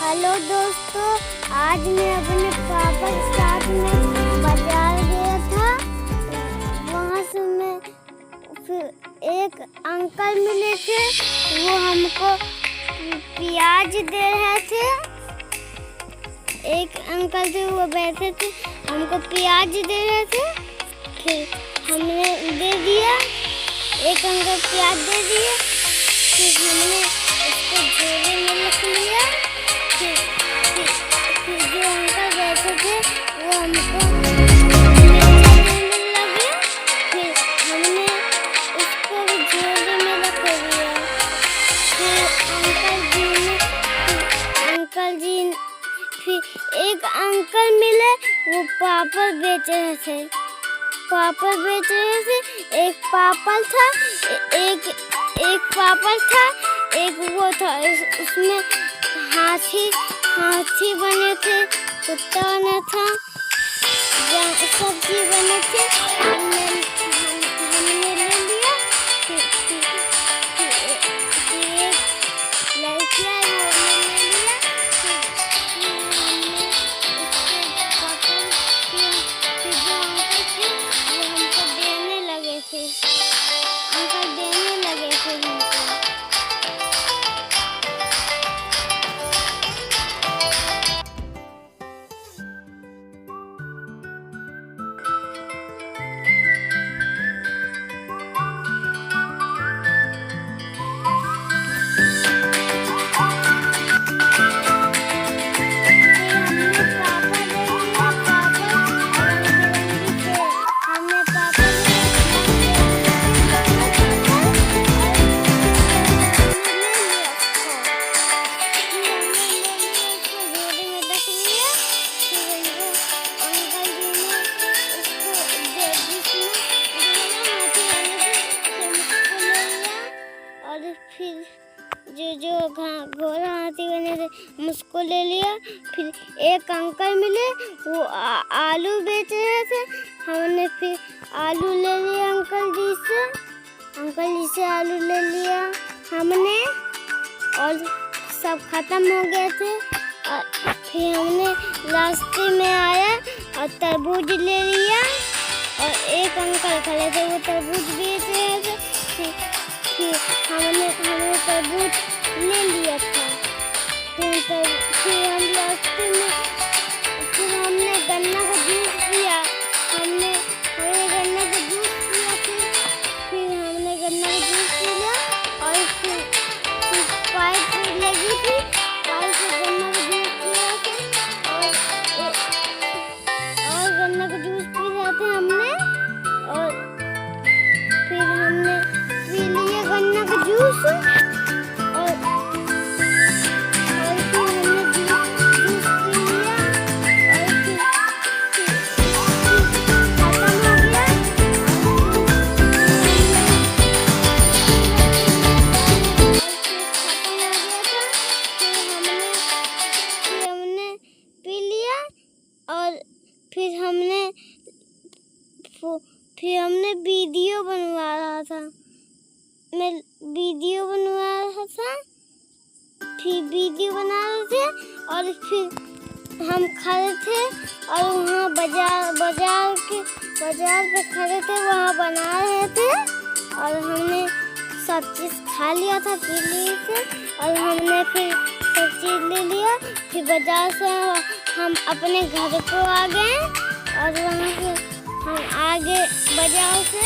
Hello दोस्तों, आज मैं अपने पापा के साथ में बाजार गया था। वहाँ से मैं फिर एक अंकल मिले थे, वो हमको प्याज दे रहे थे। एक अंकल थे, वो बैठे थे, हमको प्याज दे रहे थे। फिर हमने दे दिया, एक अंकल प्याज दे दिए, फिर हमने उसको झोले में रख लिया। फिर जो अंकल बैठे थे वो हमको देने लगे। फिर हमने उसको भी झोले में रख लिया। फिर एक अंकल मिले, वो पापड़ बेच रहे थे। एक पापड़ था, एक वो था, उसमें हाथी बने थे, कुत्ता बना था, सब चीज बने थे। हमने ले लिया। फिर एक लड़की आई, वो ले लिया। फिर हमने उसको पकड़ के, फिर जो अंकल थे वो हमको देने लगे थे। हमको फिर जो घोड़ा हाथी बने थे, मुझको ले लिया। फिर एक अंकल मिले, वो आलू बेच रहे थे। हमने फिर आलू ले लिया अंकल जी से आलू ले लिया हमने, और सब खत्म हो गए थे। और फिर हमने रास्ते में आया और तरबूज ले लिया, और एक अंकल खड़े थे, वो तरबूज बेच रहे थे। फिर हमने तरबूज ले लिया था। फिर हम रास्ते में फिर हमने गन्ना का जूस पिया। हमने गन्ना का जूस पिया। फिर हमने गन्ना का जूस पी लिया, और फिर पाइप लगी थी, पाइप से गन्ना का जूस पी रहे थे, और गन्ना का जूस पी रहे थे हमने। और फिर हमने पी लिया गन्ना का जूस, और फिर हमने जूस पी लिया, और फिर खत्म हो गया। फिर हमने पी लिया, और फिर हमने वीडियो बनवा रहा था। मैं वीडियो बनवा रहा था, फिर वीडियो बना रहे थे, और फिर हम खड़े थे, और वहाँ बाजार पे खड़े थे, वहाँ बना रहे थे। और हमने सब चीज़ खा लिया था, पी लिए थे, और हमने फिर सब चीज़ ले लिया। फिर बाजार से हम अपने घर को आ गए, और वहाँ से हम आगे बाजार से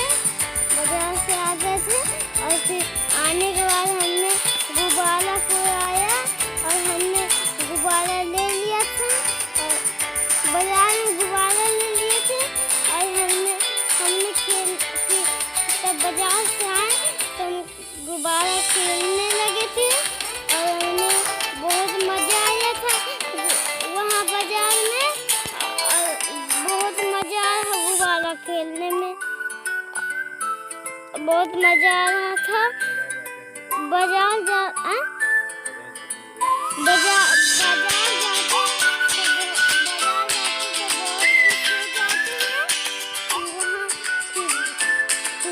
आ गए थे। और फिर आने के बाद हमने गुब्बारा फुलाया, और हमने गुब्बारा ले लिया था, और बाजार में गुब्बारा ले लिए थे। और हमने तब बाजार से आए तो हम गुब्बारा खेलने लगे थे, और हमने बहुत मज़ा आया था वहाँ बाजार में, और बहुत मज़ा आया गुब्बारा खेलने में, बहुत मज़ा आ रहा था। बाजार जाते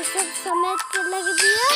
सब समय लग दिया।